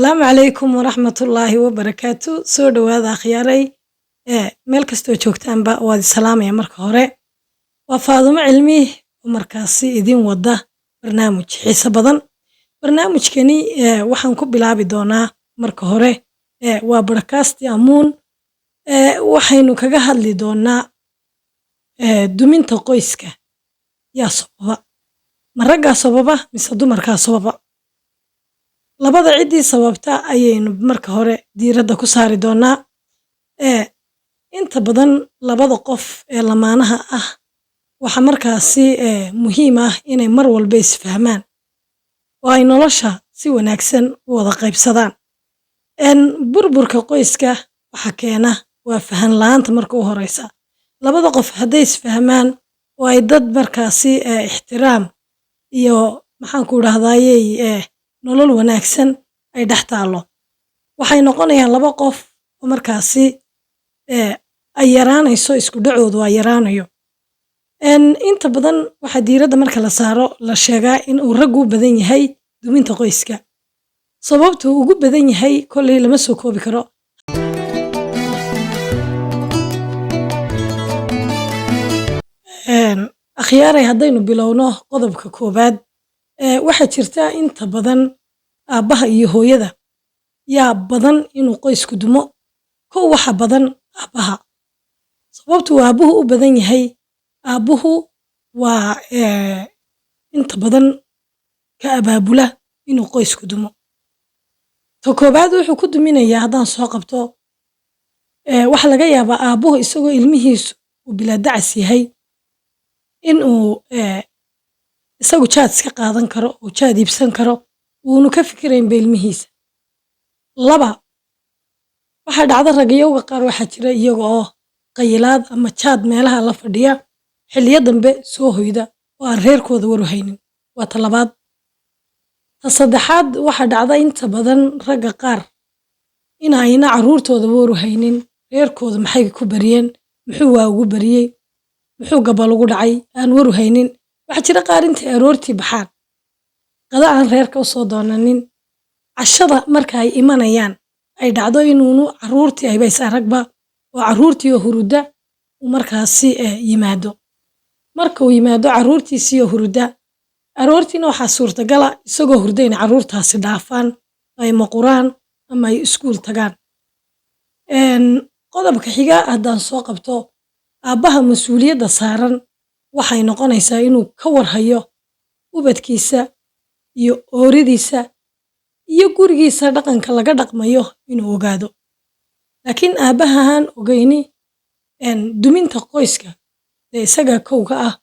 السلام عليكم ورحمة الله وبركاته سو دhowaada akhyaaray meel kastoo joogtaanba waad salaamaya marka hore waa Faadumo Cilmi oo markaasi idin wada barnaamij xiiso badan barnaamijkani waxaan ku bilaabi doonaa marka hore waa broadcast amuun waxaynu kaga hadli doonaa duminta qoyska yaa sababa ma ragga sababa mise dumarka sababa labada cidii sababta ayaynu marka hore diiradda ku saari doonaa inta badan labada qof ee lamaanaha ah waxa markaasi muhiim ah inay mar walba isfahmaan oo ay nolosha si wanaagsan u wada qaybsadaan burburka qoyska waxa keena waa fahan la'aanta marka u horeysa labada qof hadday isfahmaan oo ay dad markaasi ixtiraam iyo maxaan ku rahdayay nolol wanaagsan ay dhaxtaalo waxay noqonayaan laba qof oo markaasi ay yaraanayso isku dhacoodu waa yaraanayo inta badan waxa diiradda marka la saaro la sheegaa in uu rag u badan yahay duminta qoyska sababtu ugu badan yahay kolley lama soo koobi karo akhyaaray haddaynu bilowno qodobka koobaad waxa jirta inta badan aabbaha iyo hooyada yaa badan inuu qoysku dumo kow waxa badan aabbaha sababtu aabbuhu u badan yahay aabbuhu waa inta badan ka abaabula inuu qoysku dumo ta koobaad wuxuu ku duminayaa haddaan soo qabto waxa laga yaabaa aabbuhu isagoo ilmihiisu uu bilaadacas yahay inuu isagu jaad iska qaadan karo oo jaad iibsan karo uunu ka fikiraynba ilmihiisa laba waxaa dhacda ragayowga qaar waxaa jira iyaga oo qayilaad ama jaad meelaha la fadhiya xilliyo dambe soo hoyda oo aan reerkooda waru haynin waa ta labaad ta saddexaad waxaa dhacda inta badan ragga qaar in ayna carruurtooda waru haynin reerkooda maxay ku bariyeen muxuu waa ugu bariyey muxuu gabal ugu dhacay aan waru haynin waxaa jira qaar intay aroortii baxaan qada aan reerka u soo doonanin cashada marka ay imanayaan ay dhacdo inuunu carruurtii aybays aragba oo carruurtii oo hurudda uu markaasi yimaado marka uu yimaado carruurtiisii oo hurudda aroortiina waxaa suurtagala isagoo hurda inay carruurtaasi dhaafaan ay maquraan ama ay iskuul tagaan qodobka xiga haddaan soo qabto aabbaha mas-uuliyadda saaran waxay noqonaysaa inuu ka warhayo ubadkiisa iyo ooridiisa iyo gurigiisa dhaqanka laga dhaqmayo inuu ogaado laakiin aabbahaan ogeyni duminta qoyska ee isaga kowga ah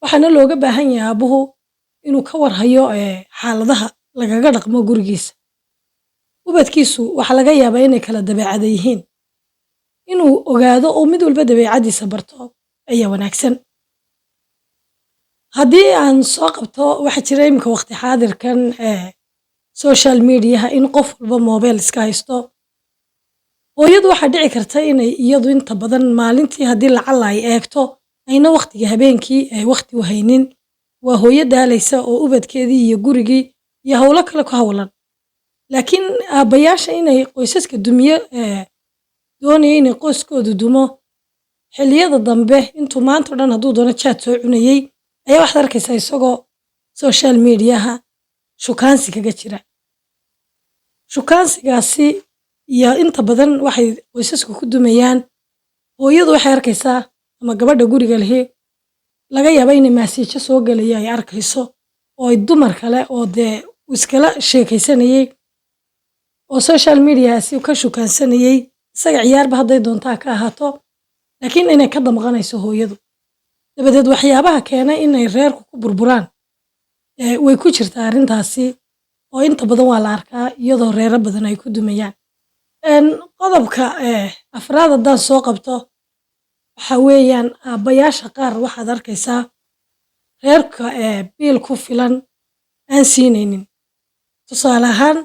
waxaana looga baahan yahay aabbuhu inuu ka warhayo xaaladaha lagaga dhaqmo gurigiisa ubadkiisu waxa laga yaabaa inay kala dabeecada yihiin inuu ogaado oo mid walba dabeecadiisa barto ayaa wanaagsan haddii aan soo qabto waxa jira iminka waqti xaadirkan social mediaha in qof walba mobile iska haysto hooyadu waxaa dhici karta inay iyadu inta badan maalintii haddii lacala ay eegto ayna waqtiga habeenkii ay waqti u haynin waa hooyo daalaysa oo ubadkeedii iyo gurigii iyo howlo kale ku howlan laakiin aabbayaasha inay qoysaska dumiyo doonaya inay qoyskoodu dumo xilliyada dambe intuu maanta o dhan hadduu doono jaad soo cunayey ayaa waxaad arkaysaa isagoo social mediaha shukaansi kaga jira shukaansigaasi iyo inta badan waxay qoysasku ku dumayaan hooyadu waxay arkaysaa ama gabadha guriga lehi laga yaaba inay maasiijo soo gelaya ay arkayso oo ay dumar kale oo dee iskala sheekaysanayey oo social mediahaasi ka shukaansanayey isaga ciyaarba hadday doontaa ka ahaato laakiin inay ka damqanayso hooyadu dabadeed waxyaabaha keena inay reerku ku burburaan way ku jirtaa arrintaasi oo inta badan waa la arkaa iyadoo reero badan ay ku dumayaan qodobka afraad haddaan soo qabto waxa weeyaan aabbayaasha qaar waxaad arkaysaa reerka biil ku filan aan siinaynin tusaale ahaan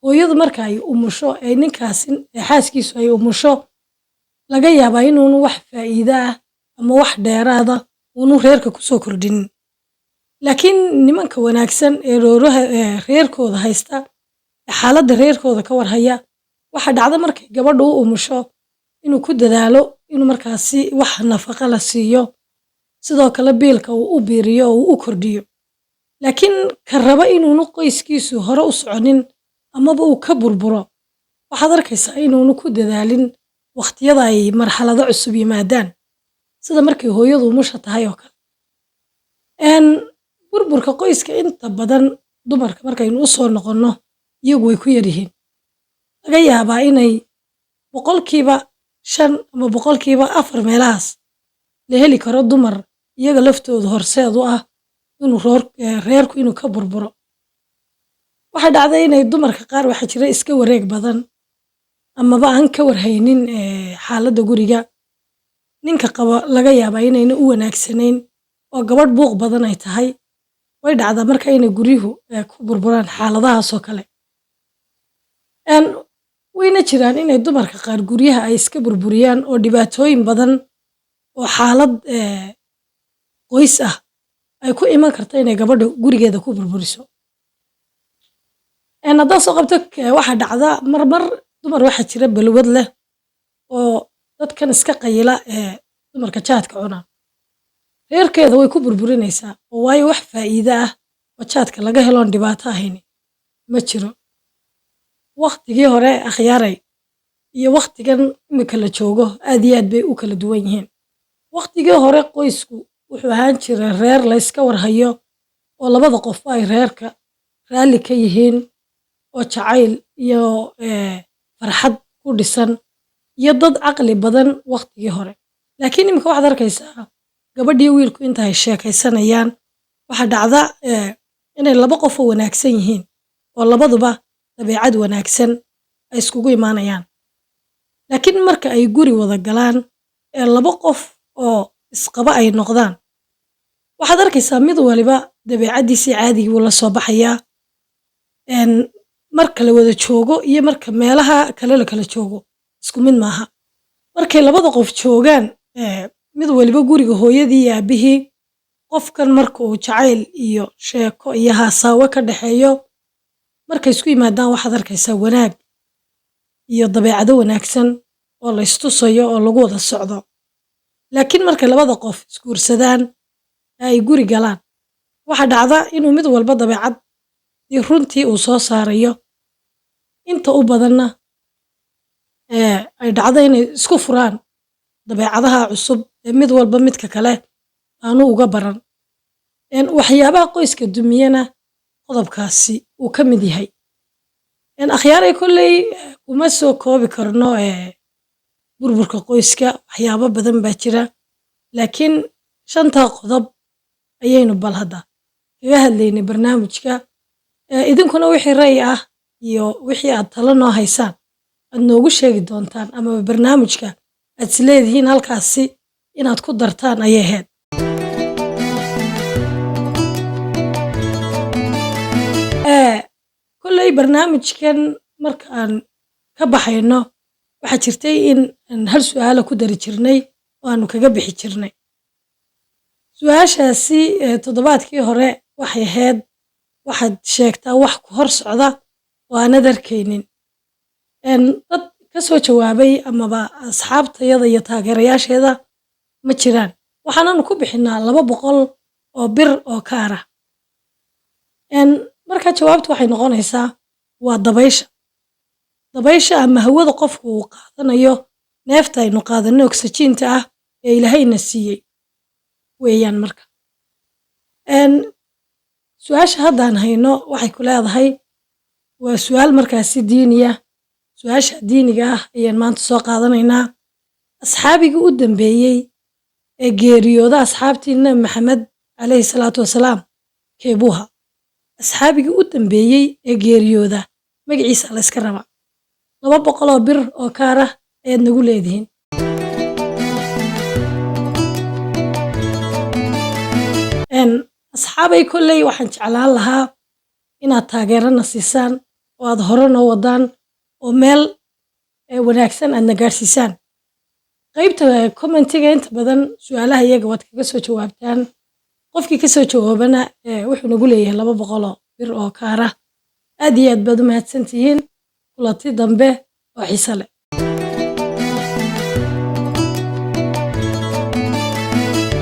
hooyadu marka ay umusho ninkaasi xaaskiisu ay umusho laga yaabaa inuunu wax faa'iido ah ama wax dheeraada uunu reerka ku soo kordhinin laakiin nimanka wanaagsan ee reerkooda haysta xaaladda reerkooda ka warhaya. Waxa dhacda markay gabadhu u umusho inuu ku dadaalo inuu markaasi wax nafaqo la siiyo, sidoo kale biilka uu u biiriyo oo uu u kordhiyo. Laakiin ka raba inuunu qoyskiisu hore u soconin amaba uu ka burburo, waxaad arkaysaa inuunu ku dadaalin waqtiyada ay marxalado cusub yimaadaan, sida markay hooyadu umusha tahay oo kale. Een burburka qoyska inta badan dumarka markaynu u soo noqonno iyagu way ku yaryihiin. Laga yaabaa inay boqolkiiba 5 ama boqolkiiba 4 meelahaas la heli karo dumar iyaga laftooda horseed u ah inuu reerku inuu ka burburo. Waxaa dhacday inay dumarka qaar waxaa jira iska wareeg badan amaba aan ka warhaynin xaaladda guriga. Ninka qaba laga yaabaa inayna u wanaagsanayn oo gabadh buuq badan ay tahay. Way dhacdaa marka inay guryuhu ku burburaan xaaladahaas oo kale. Een wayna jiraan inay dumarka qaar guryaha ay iska burburiyaan oo dhibaatooyin badan oo xaalad qoys ah ay ku iman karto inay gabadha gurigeeda ku burburiso. Haddaan soo qabto waxaa dhacda marmar dumar waxaa jira balwad leh oo dadkan iska qayila dumarka jaadka cuna. Reerkeeda way ku burburinaysaa oo waayo wax faa'iido ah oo jaadka laga helo oon dhibaato ahayni ma jiro. Waqtigii hore akhyaaray iyo waqtigan imika la joogo aad iyo aad bay u kala duwan yihiin. Waqtigii hore qoysku wuxuu ahaan jiray reer la iska warhayo oo labada qof ay reerka raalli ka yihiin oo jacayl iyo farxad ku dhisan iyo dad caqli badan waqtigii hore. Laakiin imika waxaad arkaysaa gabadhii wiilku inta ay sheekaysanayaan waxaa dhacda inay laba qof oo wanaagsan yihiin oo labaduba dabeecad wanaagsan ay iskugu imaanayaan. Laakiin marka ay guri wada galaan laba qof oo isqaba ay noqdaan, waxaad arkaysaa mid waliba dabeecaddiisii caadigii wuu la soo baxayaa. Marka la wada joogo iyo marka meelaha kale la kala joogo isku mid maaha. Markay labada qof joogaan mid waliba guriga hooyadii iyo aabihii, qofkan marka uu jacayl iyo sheeko iyo haasaawo ka dhaxeeyo, markay isku yimaadaan waxaad arkaysaa wanaag iyo dabeecado wanaagsan oo la istusayo oo lagu wada socdo. Laakiin markay labada qof isguursadaan ay guri galaan, waxaa dhacda inuu mid walba dabeecad iyo runtii uu soo saarayo. Inta u badanna ay dhacdo inay isku furaan dabeecadaha cusub ee mid walba midka kale aanu uga baran. Waxyaabaha qoyska dumiyana qodobkaasi uu ka mid yahay. Akhyaaray kolley kuma soo koobi karno burburka qoyska waxyaabo badan baa jira. Laakiin 5 qodob ayaynu bal hadda kaga hadlaynay barnaamijka. Idinkuna wixii ra'yi ah iyo wixii aad talo noo haysaan aad noogu sheegi doontaan ama barnaamijka aad isleedihiin halkaasi inaad ku dartaan ayay ahayd. Kolley barnaamijkan marka aan ka baxayno waxaa jirtay in aan hal su'aalo ku dari jirnay oo aanu kaga bixi jirnay. Su'aashaasi toddobaadkii hore waxay ahayd waxaad sheegtaa wax ku hor socda oo aanad arkaynin. Dad ka soo jawaabay amaba asxaabtayada iyo taageerayaasheeda ma jiraan. Waxaananu ku bixinaa 200 oo bir oo kaar ah. Marka jawaabtu waxay noqonaysaa waa dabaysha. Dabaysha ama hawada qofku uu qaadanayo neefta aynu qaadanno oksijiinta ah ee Ilaahayna siiyey weeyaan marka. Su'aasha haddaan hayno waxay ku leedahay waa su'aal markaasi diiniya. Su'aasha diiniga ah ayaan maanta soo qaadanaynaa. Asxaabigii u dambeeyey ee geeriyooda asxaabtii Nabi Maxamed calayhi salaatu wasalaam keebuha. Asxaabigii u dambeeyey ee geeriyooda magaciisa la iska rabaa. 200 oo bir oo kaar ah ayaad nagu leedihiin. Asxaabay kolley waxaan jeclaan lahaa inaad taageerana siisaan oo aad hore noo wadaan oo meel wanaagsan aadna gaarsiisaan. Qaybta commentiga inta badan su'aalaha iyaga waad kaga soo jawaabtaan. Qofkii ka soo jawaabana wuxuu nagu leeyahay 200 oo bir oo kaar ah. aad iyo aad baad u mahadsantihiin kulanti dambe oo xiiso leh